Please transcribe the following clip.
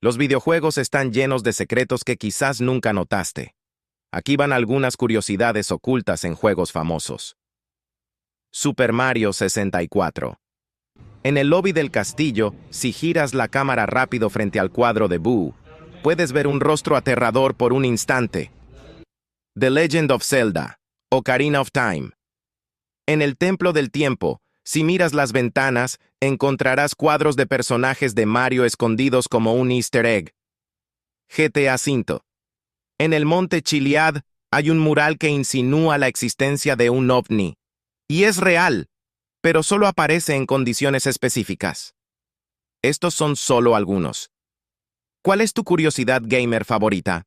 Los videojuegos están llenos de secretos que quizás nunca notaste. Aquí van algunas curiosidades ocultas en juegos famosos. Super Mario 64. En el lobby del castillo, si giras la cámara rápido frente al cuadro de Boo, puedes ver un rostro aterrador por un instante. The Legend of Zelda, Ocarina of Time. En el Templo del Tiempo, si miras las ventanas, encontrarás cuadros de personajes de Mario escondidos como un easter egg. GTA V. En el Monte Chiliad hay un mural que insinúa la existencia de un ovni. Y es real, pero solo aparece en condiciones específicas. Estos son solo algunos. ¿Cuál es tu curiosidad gamer favorita?